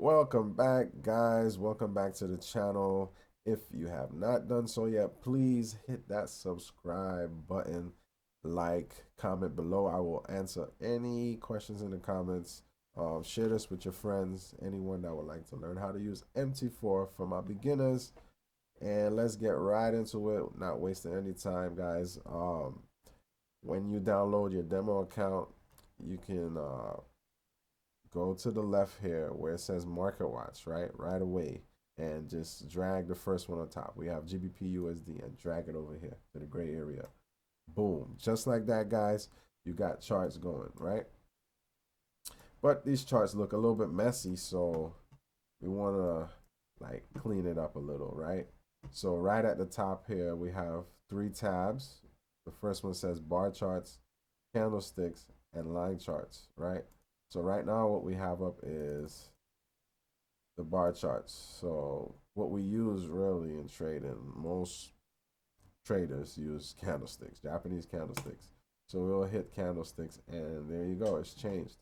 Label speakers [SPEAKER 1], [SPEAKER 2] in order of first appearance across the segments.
[SPEAKER 1] Welcome back, guys. Welcome back to the channel. If you have not done so yet, please hit that subscribe button, like, comment below. I will answer any questions in the comments. Share this with your friends, anyone that would like to learn how to use MT4 for my beginners. And let's get right into it, not wasting any time, guys. When you download your demo account, you can go to the left here where it says market watch, right away, and just drag the first one on top. We have GBP USD and drag it over here to the gray area. Boom, just like that, guys. You got charts going, right? But these charts look a little bit messy, so we want to like clean it up a little, right? So right at the top here, we have three tabs. The first one says bar charts, candlesticks, and line charts, right? So right now what we have up is the bar charts. So what we use really in trading, most traders use candlesticks, Japanese candlesticks. So we'll hit candlesticks and there you go, it's changed.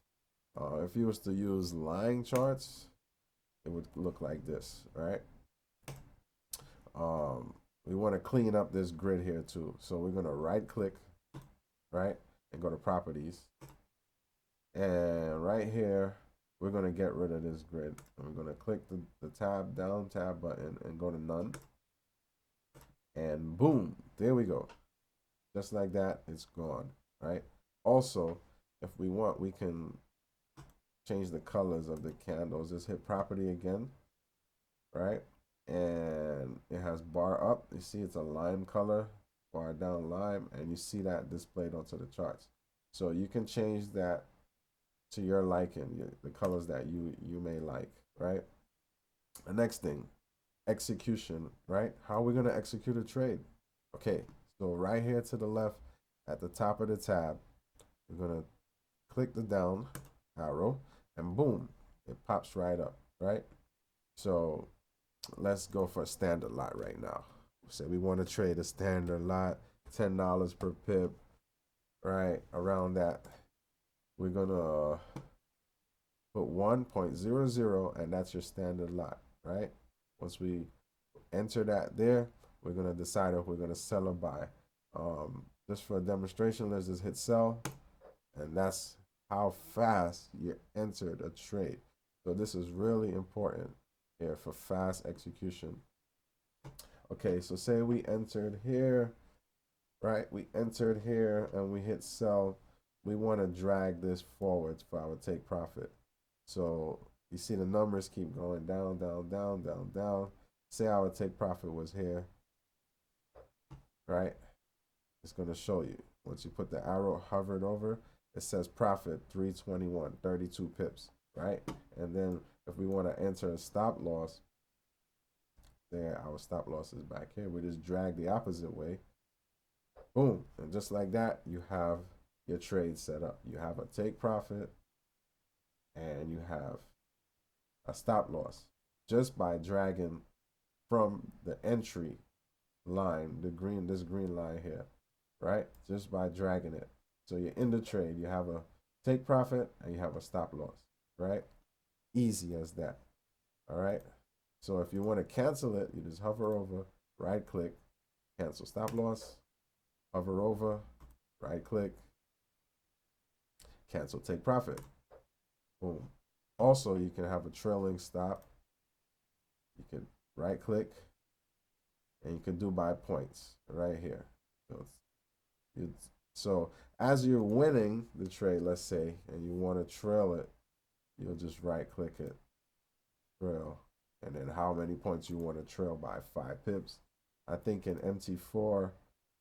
[SPEAKER 1] If you was to use line charts, it would look like this, right? We want to clean up this grid here too. So we're going to right click, right? And go to properties. And right here, we're going to get rid of this grid. And we're going to click the down tab button and go to none. And boom, there we go. Just like that, it's gone, right? Also, if we want, we can change the colors of the candles. Just hit property again, right? And it has bar up. You see it's a lime color, bar down lime, and you see that displayed onto the charts. So you can change that to your liking, the colors that you may like, right? The next thing, execution, right? How are we going to execute a trade? Okay, so right here to the left at the top of the tab, we're going to click the down arrow and boom, it pops right up, right? So let's go for a standard lot right now. Say we want to trade a standard lot, $10 per pip, right? Around that. We're going to put 1.00 and that's your standard lot, right? Once we enter that there, we're going to decide if we're going to sell or buy. Just for a demonstration, let's just hit sell, and that's how fast you entered a trade. So this is really important here for fast execution. Okay, so say we entered here, right? We entered here and we hit sell. We want to drag this forward for our take profit. So you see the numbers keep going down, down, down, down, down. Say our take profit was here, right? It's going to show you. Once you put the arrow hovered over, it says profit 321, 32 pips, right? And then if we want to enter a stop loss, there our stop loss is back here. We just drag the opposite way. Boom. And just like that, you have your trade set up. You have a take profit and you have a stop loss just by dragging from the entry line, this green line here, right? Just by dragging it. So you're in the trade, you have a take profit and you have a stop loss, right? Easy as that. All right. So if you want to cancel it, you just hover over, right click, cancel stop loss, hover over, right click, cancel take profit. Boom. Also, you can have a trailing stop. You can right click and you can do by points right here. So as you're winning the trade, let's say, and you want to trail it, you'll just right click it, trail, and then how many points you want to trail by, 5 pips. I think in MT4,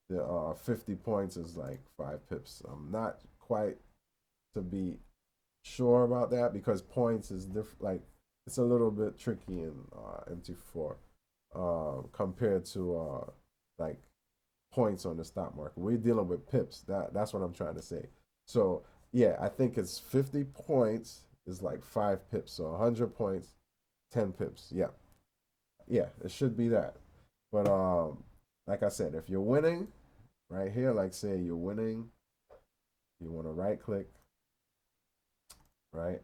[SPEAKER 1] the 50 points is like 5 pips. I'm not quite to be sure about that because points is different. Like it's a little bit tricky in MT4 compared to like points on the stock market. We're dealing with pips. That's what I'm trying to say. So yeah, I think it's 50 points is like 5 pips. So 100 points, 10 pips. Yeah, yeah, it should be that. But like I said, if you're winning, right here, like say you're winning, you want to right click, right,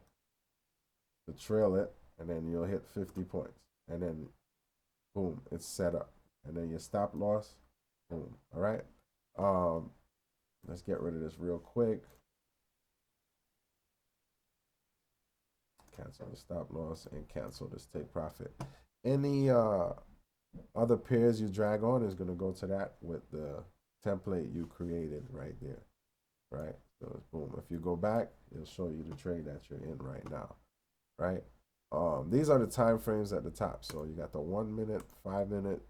[SPEAKER 1] to trail it, and then you'll hit 50 points, and then boom, it's set up, and then your stop loss, boom. All right. Let's get rid of this real quick. Cancel the stop loss and cancel this take profit. Any other pairs you drag on is gonna go to that with the template you created right there, right? So it's boom. If you go back, it'll show you the trade that you're in right now, right? These are the time frames at the top. So you got the 1 minute, 5 minute,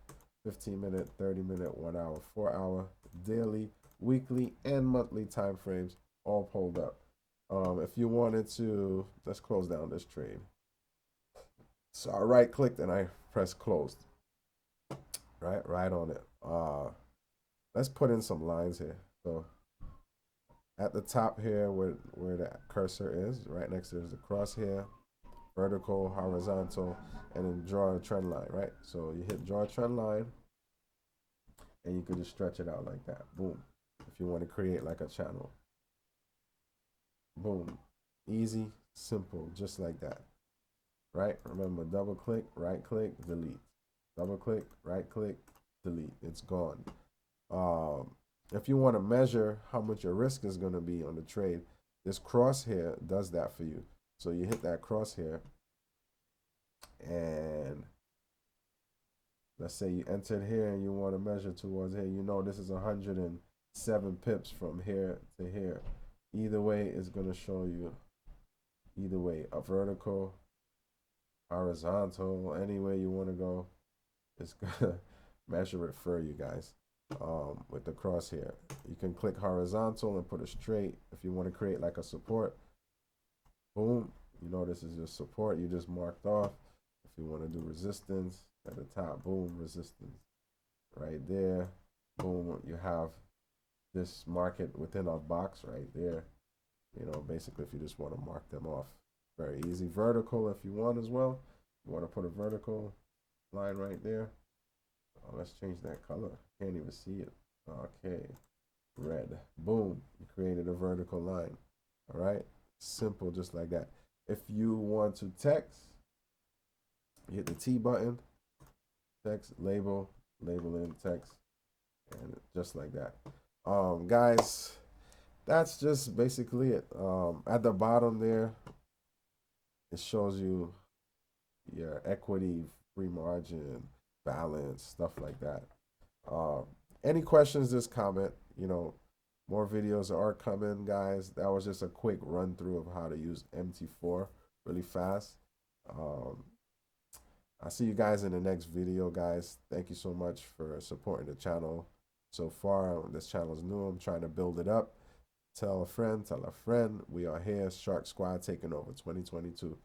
[SPEAKER 1] 15 minute, 30 minute, 1 hour, 4 hour, daily, weekly, and monthly time frames all pulled up. If you wanted to, let's close down this trade. So I right clicked and I press closed. Right on it. Let's put in some lines here. So at the top here, where the cursor is, right next to there's the crosshair, vertical, horizontal, and then draw a trend line, right? So you hit draw a trend line, and you can just stretch it out like that. Boom. If you want to create like a channel. Boom. Easy, simple, just like that. Right? Remember, double click, right click, delete. Double click, right click, delete. It's gone. If you want to measure how much your risk is going to be on the trade, this crosshair does that for you. So you hit that crosshair, and let's say you entered here and you want to measure towards here. You know this is 107 pips from here to here. Either way, it's going to show you, either way, a vertical, horizontal, any way you want to go, it's going to measure it for you guys. With the crosshair, you can click horizontal and put it straight. If you want to create like a support, boom, you know this is your support you just marked off. If you want to do resistance at the top, boom, resistance right there, boom, you have this market within a box right there. You know, basically, if you just want to mark them off, very easy. Vertical if you want as well. You want to put a vertical line right there. Oh, let's change that color. Can't even see it. Okay, red. Boom, you created a vertical line. All right, simple, just like that. If you want to text, you hit the T button, text, label in text, and just like that. Guys, that's just basically it. At the bottom there, it shows you your equity, free margin, balance, stuff like that. Any questions, just comment. You know, more videos are coming, guys. That was just a quick run through of how to use MT4 really fast. I'll see you guys in the next video, guys. Thank you so much for supporting the channel so far. This channel is new. I'm trying to build it up. Tell a friend, tell a friend. We are here, Shark Squad taking over 2022.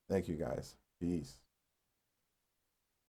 [SPEAKER 1] Thank you, guys. Peace.